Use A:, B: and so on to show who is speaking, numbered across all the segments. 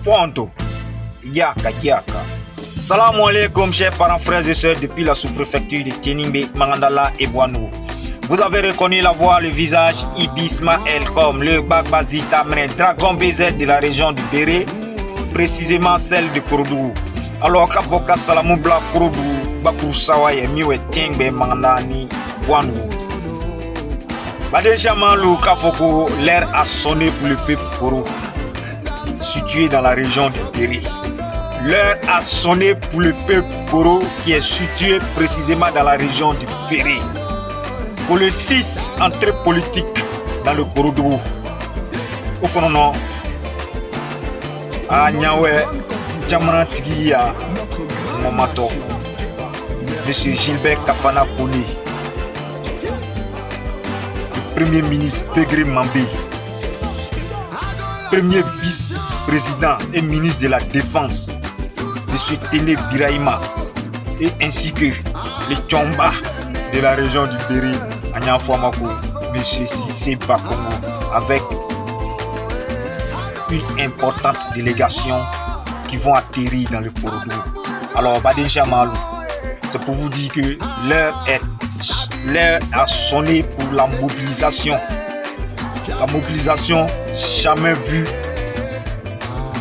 A: Ponto, Yaka Yaka. Salam alaikum chers parents, frères et sœurs depuis la sous-préfecture de Ténimbe, Mangandala et Boanou. Vous avez reconnu la voix, le visage Ibisma El comme le Bagbazita Dragon BZ de la région du Béré, précisément celle de Kouroudou. Alors Kaboka Salamou Bla Kouroudou, Bakou Sawaye Miwe Tingbe Mangandani Boanou. Badé Jamalou Kafoko, l'air a sonné pour le peuple Kourou, situé dans la région du Béré. L'heure a sonné pour le peuple Koro qui est situé précisément dans la région du Béré. Pour le 6 entrée politique dans le Kouroudou. Okonono a Nyawe Jamana Tigiya Momato. Monsieur Gilbert Kafana Kone, le premier ministre Pégré Mambé, premier vice-président et ministre de la Défense, M. Téné Biraïma, et ainsi que les Tchomba de la région du Béré, Agnafouamako, M. Sissé Bakongo, avec une importante délégation qui vont atterrir dans le Kouroudou. Alors, Badé Jamalou, c'est pour vous dire que l'heure a sonné pour la mobilisation. La mobilisation jamais vue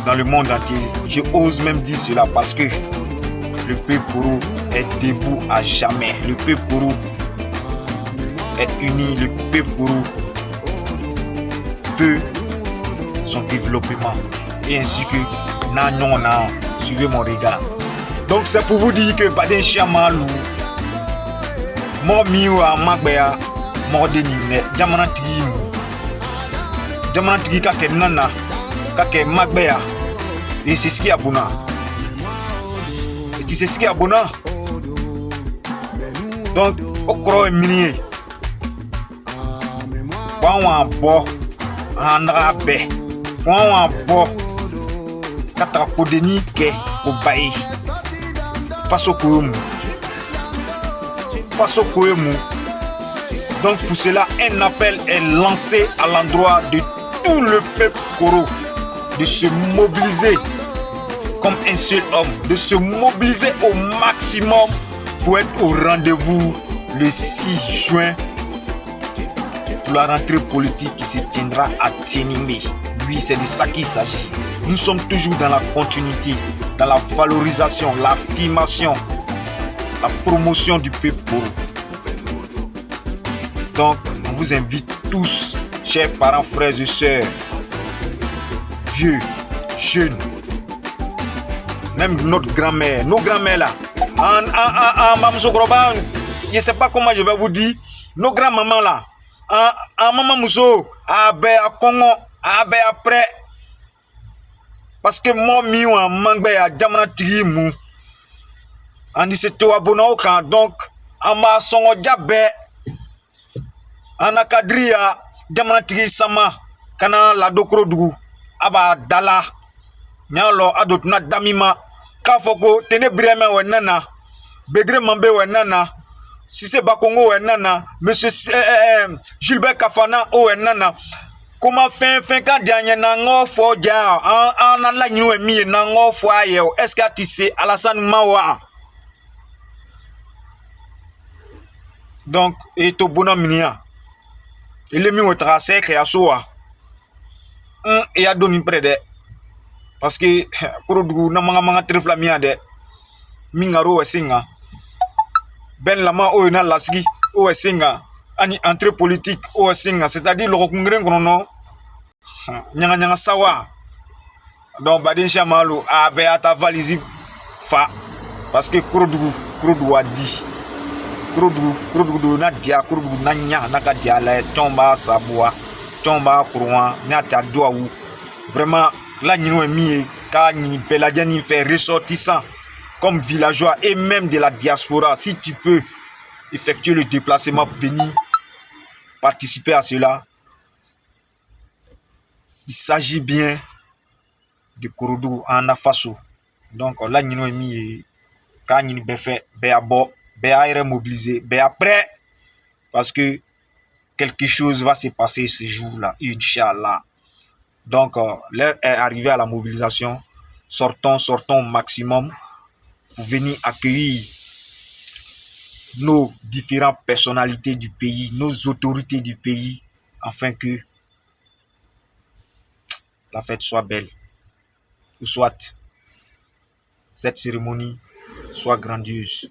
A: dans le monde entier. Je ose même dire cela parce que le peuple Kourou est debout à jamais. Le peuple Kourou est uni. Le peuple Kourou veut son développement. Et ainsi que Nanyona, suivez mon regard. Donc c'est pour vous dire que Badin Chiamalou, mon miwa magbea, mon denine, Jamana Tigimu, Jamana Tigi kake nana, kake magbea. Et c'est ce qui est abonnant. Et tu sais ce qui est abonnant. Donc, au croix minier. Quand on boit, on a bé. Quand on boit, quand on a déni, on baille. Face au Kouroumou. Face au Kouroumou. Donc, pour cela, un appel est lancé à l'endroit de tout le peuple Koro de se mobiliser comme un seul homme, de se mobiliser au maximum pour être au rendez-vous le 6 juin pour la rentrée politique qui se tiendra à Ténimbe. Oui, c'est de ça qu'il s'agit. Nous sommes toujours dans la continuité, dans la valorisation, l'affirmation, la promotion du peuple Koro. Donc, on vous invite tous, chers parents, frères et sœurs, vieux, jeunes, même notre grand-mère, nos grands-mères là, je ne sais pas comment je vais vous dire, nos grands-mamans là, maman Mousso, à Congo, après, parce que moi, miwa, mangbe, à Jamana Tigimou, en dit c'est toi, donc, à ma songo diabé, en akadria, Jamana Tigi Sama, kana la dokrodougou, aba dala, nyalo adot na damima, kafoko, tene breme we nana, Begre Mambe we nana, Sissé Bakongo we nana, Monsieur Gilbert Kafana we nana, comment fin quand dernier nango fo dia, en la nyou mi nango fo aye, est-ce que tu sais Alassane Mawa? Donc, et to bonhomme minia. Il est mis au tracé et à soi. Et à donner près de. Parce que, Kouroudou, n'a manga triflamia de. Mingaro et singa. Ben lama o na lasgi, o et singa. Ani entrée politique, o et singa. C'est-à-dire le congrès qu'on nyanga sawa. Donc, Badin Chamalou, a beata valisi fa. Parce que Kouroudou a dit. Kouroudou na dia Kouroudou na nya na ka dia la tomba sabua tomba Kourouan nya ta doaou vraiment la nyino mi ka ni peladjani fait ressortissant comme villageois et même de la diaspora. Si tu peux effectuer le déplacement pour venir participer à cela, il s'agit bien de Kouroudou en Afaso. Donc la nyino mi ka ni be fait be abo BA mobilisé, BA prêt, parce que quelque chose va se passer ce jour-là, Inch'Allah. Donc, l'heure est arrivée à la mobilisation. sortons au maximum pour venir accueillir nos différentes personnalités du pays, nos autorités du pays, afin que la fête soit belle. Ou soit cette cérémonie soit grandiose.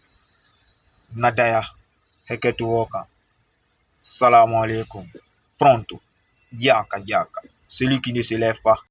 A: Nadaya, Heketu Woka, Salam alaikum, pronto, Yaka Yaka, celui qui ne se lève pas